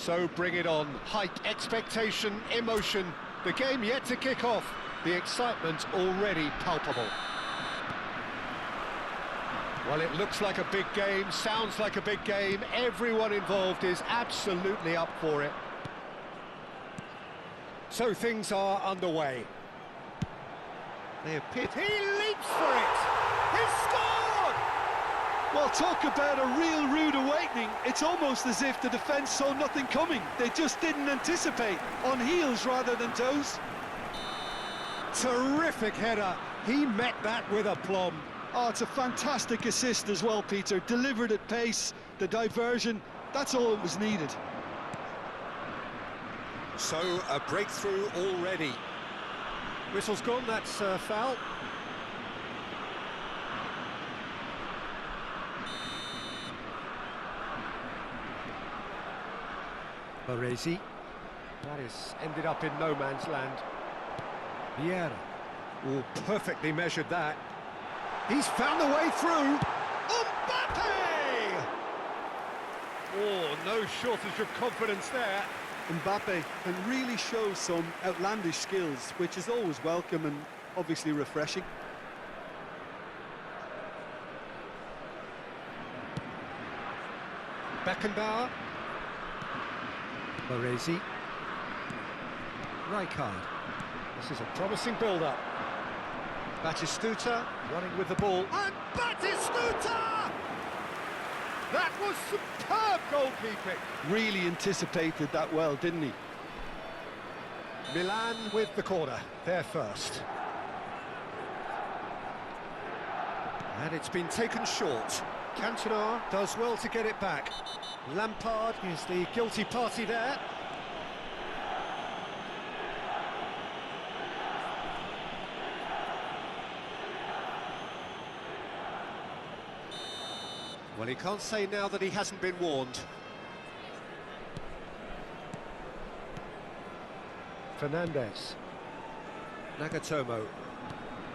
So bring it on. Hype, expectation, emotion. The game yet to kick off. The excitement already palpable. Well, it looks like a big game, sounds like a big game. Everyone involved is absolutely up for it. So things are underway. They appear... He leaps for it! He's scored! Well, talk about a real rude awakening. It's almost as if the defence saw nothing coming. They just didn't anticipate. On heels rather than toes. Terrific header. He met that with aplomb. Oh, it's a fantastic assist as well, Peter. Delivered at pace, the diversion, that's all that was needed. So, a breakthrough already. Whistle's gone, that's foul. Baresi. That is ended up in no man's land. Vieira. Oh, perfectly measured that. He's found the way through. Mbappe! Oh, no shortage of confidence there. Mbappe can really show some outlandish skills, which is always welcome and obviously refreshing. Beckenbauer. Baresi. Rijkaard. This is a promising build-up. Batistuta running with the ball. And Batistuta! That was superb goalkeeping. Really anticipated that well, didn't he? Milan with the corner, they're first. And it's been taken short. Cantona does well to get it back. Lampard is the guilty party there. Well, he can't say now that he hasn't been warned. Fernandes. Nagatomo.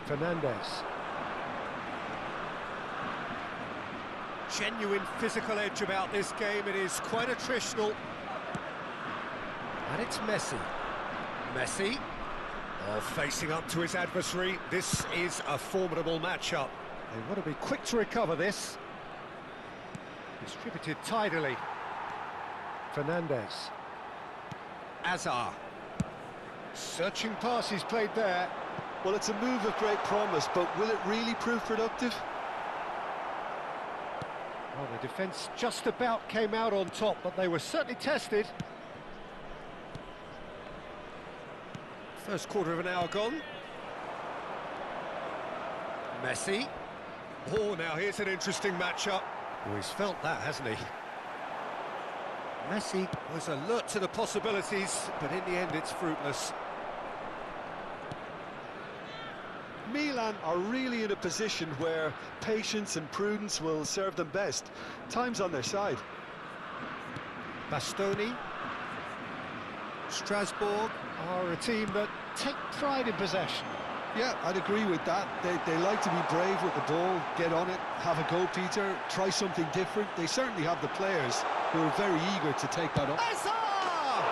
Fernandes. Genuine physical edge about this game. It is quite attritional. And it's Messi. Messi. Oh, facing up to his adversary. This is a formidable matchup. They want to be quick to recover this. Distributed tidily. Fernandes. Azar. Searching pass he's played there. Well, it's a move of great promise, but will it really prove productive? Well, the defence just about came out on top, but they were certainly tested. First quarter of an hour gone. Messi. Oh, now here's an interesting matchup. Oh, he's felt that, hasn't he? Messi was alert to the possibilities, but in the end it's fruitless. Milan are really in a position where patience and prudence will serve them best. Time's on their side. Bastoni. Strasbourg are a team that take pride in possession. Yeah, I'd agree with that. They like to be brave with the ball, get on it, have a go, Peter, try something different. They certainly have the players who are very eager to take that on. Azar!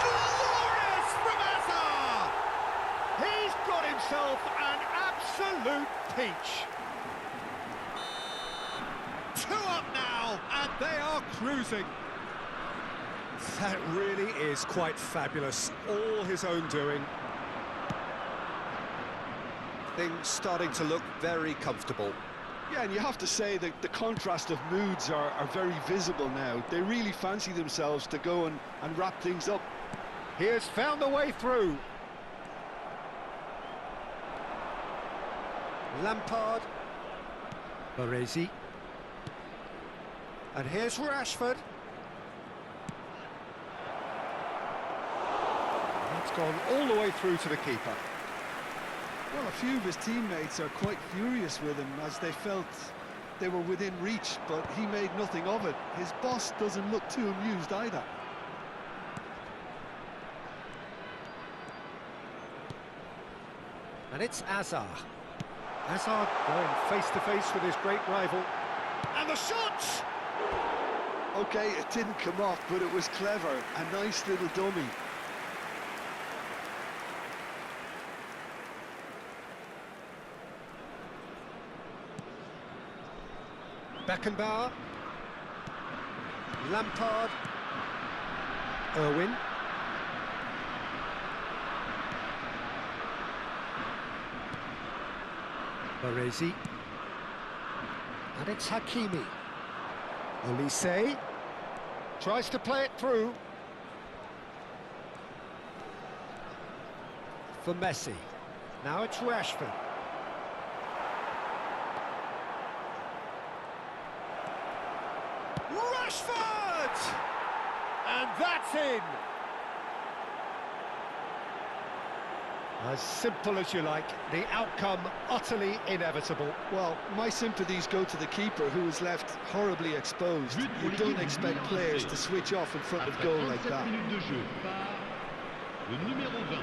Glorious from Azar! He's got himself an absolute peach. 2 up now, and they are cruising. That really is quite fabulous. All his own doing. Things starting to look very comfortable. Yeah, and you have to say that the contrast of moods are very visible now. They really fancy themselves to go and wrap things up. He has found a way through. Lampard. Baresi. And here's Rashford. That's gone all the way through to the keeper. Well, a few of his teammates are quite furious with him as they felt they were within reach, but he made nothing of it. His boss doesn't look too amused either. And it's Azar. Azar going face-to-face with his great rival. And the shot! Okay, it didn't come off, but it was clever. A nice little dummy. Beckenbauer. Lampard. Irwin. Baresi. And it's Hakimi. Olise. Tries to play it through. For Messi. Now it's Rashford. Rashford! And that's in! As simple as you like, the outcome utterly inevitable. Well, my sympathies go to the keeper, who was left horribly exposed. You don't expect players to switch off in front of goal like that. Le numéro 20.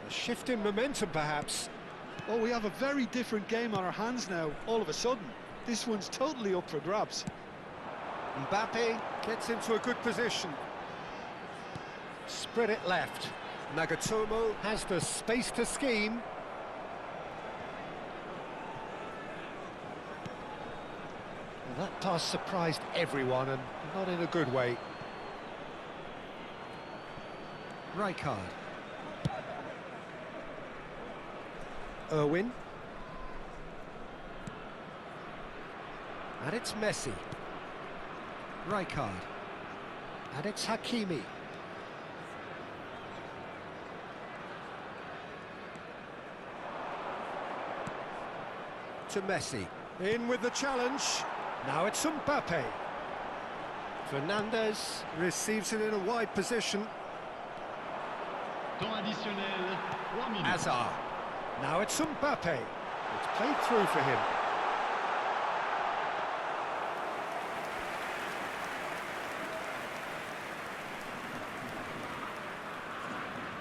A shift in momentum, perhaps. Oh, we have a very different game on our hands now, all of a sudden. This one's totally up for grabs. Mbappe gets into a good position. Spread it left. Nagatomo has the space to scheme. Well, that pass surprised everyone, and not in a good way. Rijkaard. Irwin. And it's Messi. Rijkaard. And it's Hakimi. To Messi. In with the challenge. Now it's Mbappe. Fernandes receives it in a wide position. Temps additionnel, 3 minutes. Hazard. Now it's Mbappe. It's played through for him.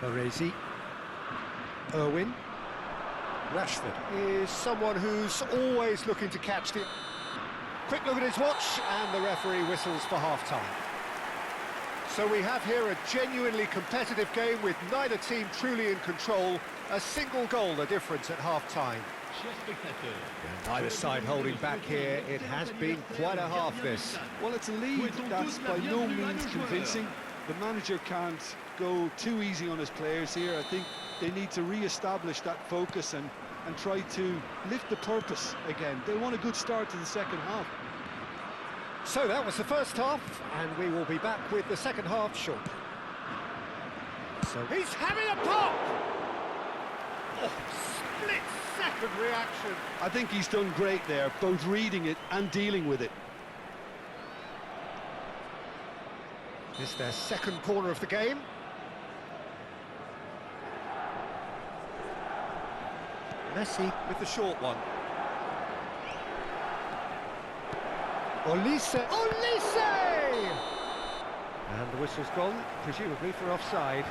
Baresi. Irwin. Rashford is someone who's always looking to catch the... Quick look at his watch, and the referee whistles for half-time. So we have here a genuinely competitive game with neither team truly in control. A single goal the difference at half-time. Neither side holding back here. It has been quite a half, this. Well, it's a lead that's by no means convincing. The manager can't go too easy on his players here. I think they need to re-establish that focus and try to lift the purpose again. They want a good start to the second half. So that was the first half, and we will be back with the second half shortly. So he's having a pop! Oh, split-second reaction. I think he's done great there, both reading it and dealing with it. It's their second corner of the game. Messi with the short one. Olise! Olise! And the whistle's gone, presumably for offside.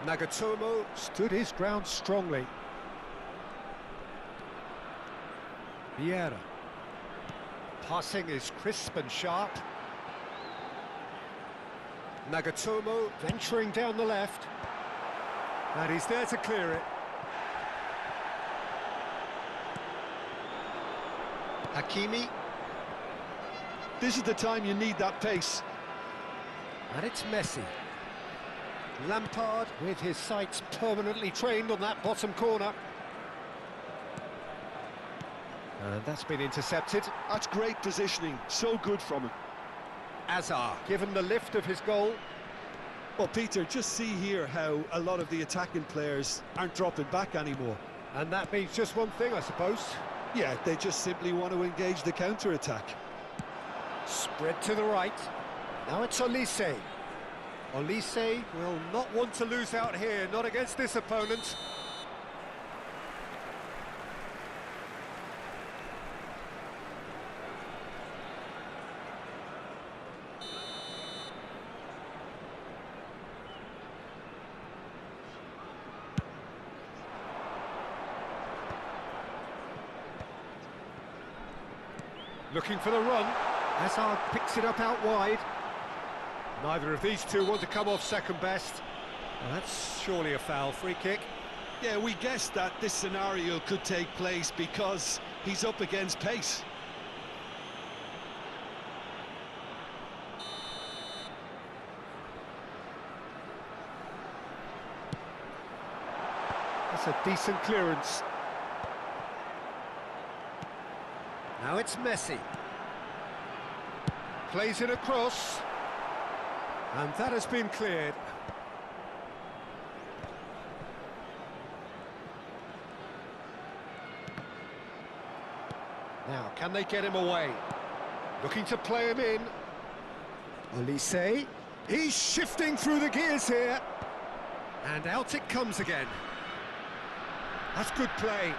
Nagatomo stood his ground strongly. Vieira. Passing is crisp and sharp. Nagatomo venturing down the left. And he's there to clear it. Hakimi. This is the time you need that pace. And it's Messi. Lampard with his sights permanently trained on that bottom corner. And that's been intercepted. That's great positioning, so good from him. Azar, given the lift of his goal. Well, Peter, just see here how a lot of the attacking players aren't dropping back anymore. And that means just one thing, I suppose. Yeah, they just simply want to engage the counter-attack. Spread to the right. Now it's Olise. Olise will not want to lose out here, not against this opponent. Looking for the run. Hazard picks it up out wide. Neither of these two want to come off second best. Well, that's surely a foul. Free kick. Yeah, we guessed that this scenario could take place because he's up against pace. That's a decent clearance. Now it's Messi. Plays it across. And that has been cleared. Now, can they get him away? Looking to play him in. Olise. He's shifting through the gears here. And out it comes again. That's good play.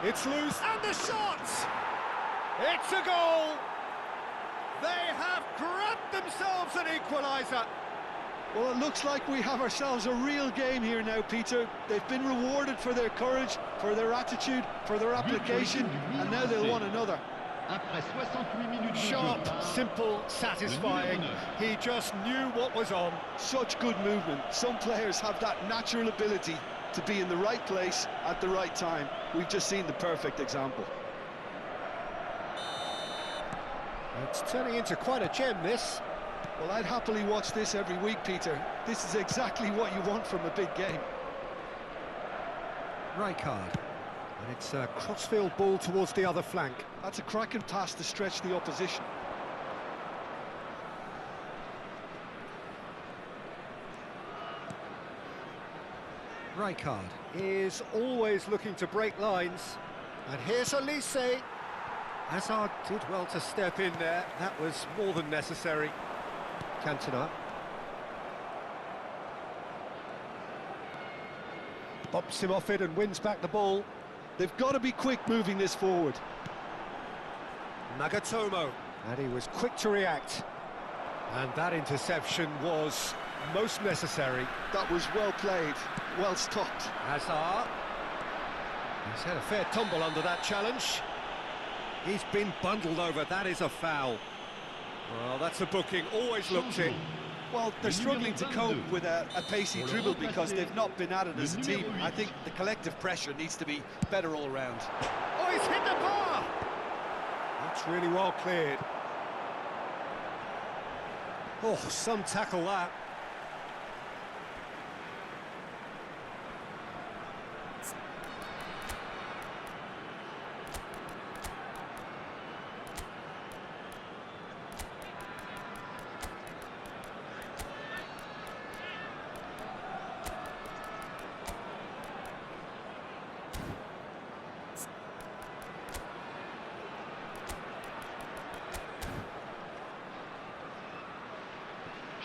It's loose, and the shot! It's a goal! They have grabbed themselves an equaliser. Well, it looks like we have ourselves a real game here now, Peter. They've been rewarded for their courage, for their attitude, for their application, and now they'll want another. Sharp, simple, satisfying. He just knew what was on. Such good movement. Some players have that natural ability to be in the right place at the right time. We've just seen the perfect example. It's turning into quite a gem, this. Well, I'd happily watch this every week, Peter. This is exactly what you want from a big game. Rijkaard. And it's a crossfield ball towards the other flank. That's a cracking pass to stretch the opposition. Rijkaard is always looking to break lines. And here's Olise. Hazard did well to step in there. That was more than necessary. Cantona. Bops him off it and wins back the ball. They've got to be quick moving this forward. Nagatomo. And he was quick to react. And that interception was most necessary. That was well played, well stopped. Hazard. He's had a fair tumble under that challenge. He's been bundled over. That is a foul. Well, that's a booking. Always looked in. Well, they're struggling to cope with a pacey dribble because they've not been at it as a team. I think the collective pressure needs to be better all round. Oh, he's hit the bar! That's really well cleared. Oh, some tackle that.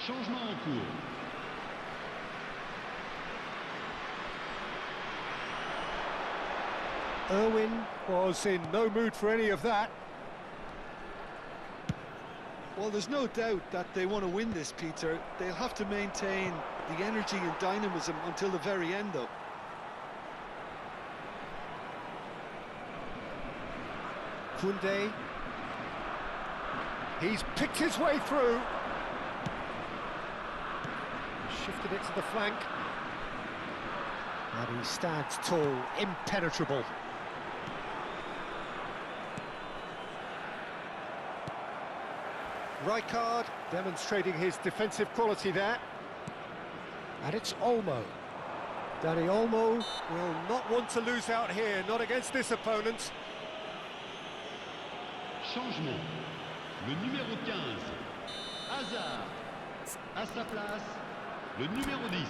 Changement en cours. Irwin was in no mood for any of that. Well, there's no doubt that they want to win this, Peter. They'll have to maintain the energy and dynamism until the very end, though. Koundé. He's picked his way through. Shifted it to the flank. And he stands tall, impenetrable. Rijkaard demonstrating his defensive quality there. And it's Olmo. Danny Olmo will not want to lose out here, not against this opponent. Changement. Le numéro 15. Hazard. À sa place, le numéro 10.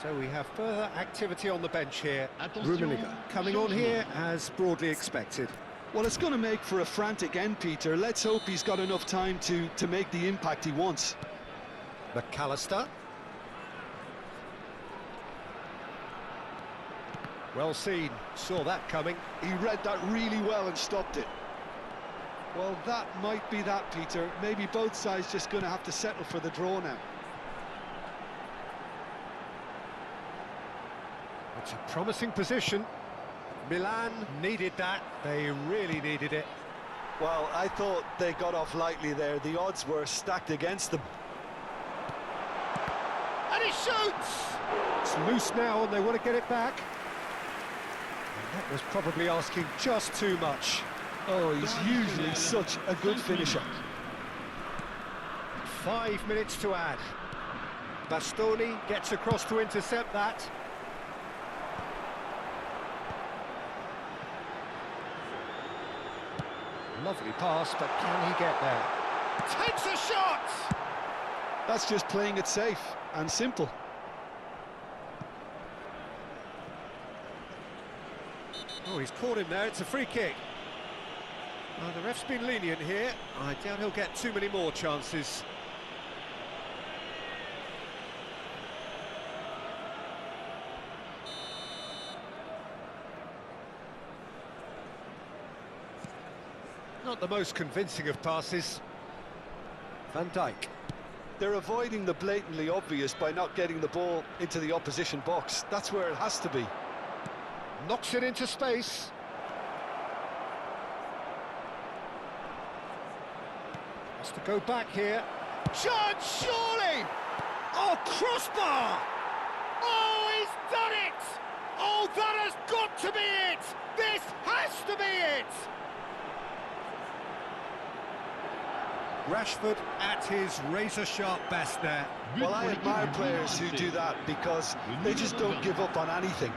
So we have further activity on the bench here. Attention, Rummenigge coming on here as broadly expected. Well, it's going to make for a frantic end, Peter. Let's hope he's got enough time to make the impact he wants. McAllister. Well seen, saw that coming. He read that really well and stopped it. Well, that might be that, Peter. Maybe both sides just going to have to settle for the draw now. It's a promising position. Milan needed that, they really needed it. Well, I thought they got off lightly there. The odds were stacked against them. And he shoots! It's loose now and they want to get it back. And that was probably asking just too much. Oh, he's usually such a good finisher. 5 minutes to add. Bastoni gets across to intercept that. Lovely pass, but can he get there? Takes a shot! That's just playing it safe and simple. Oh, he's caught him there, it's a free kick. Well, the ref's been lenient here. I doubt he'll get too many more chances. Not the most convincing of passes. Van Dijk. They're avoiding the blatantly obvious by not getting the ball into the opposition box. That's where it has to be. Knocks it into space. Has to go back here. Chance, surely! Oh, crossbar! Oh, he's done it! Oh, that has got to be it! This has to be it! Rashford at his razor-sharp best there. Well, I admire players who do that because they just don't give up on anything.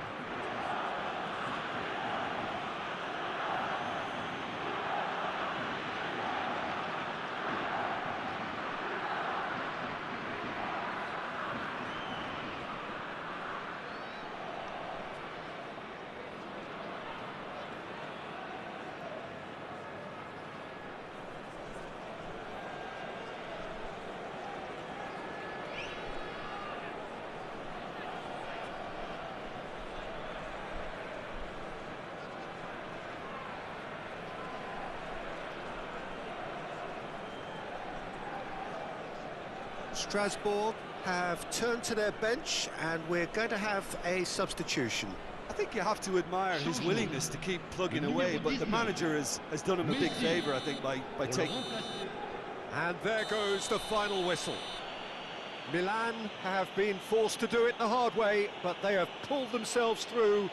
Strasbourg have turned to their bench and we're going to have a substitution. I think you have to admire his willingness to keep plugging away, but the manager has done him a big favour, I think, by taking... And there goes the final whistle. Milan have been forced to do it the hard way, but they have pulled themselves through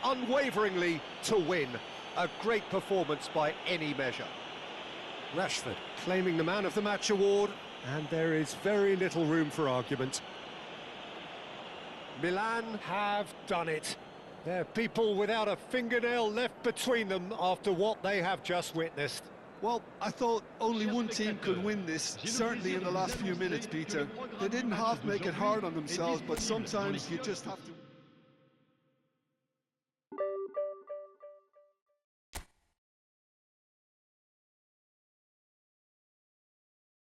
unwaveringly to win. A great performance by any measure. Rashford claiming the Man of the Match award, and there is very little room for argument. Milan have done it. They're people without a fingernail left between them after what they have just witnessed. Well, I thought only one team could win this, certainly in the last few minutes, Peter. They didn't half make it hard on themselves, but sometimes you just have to...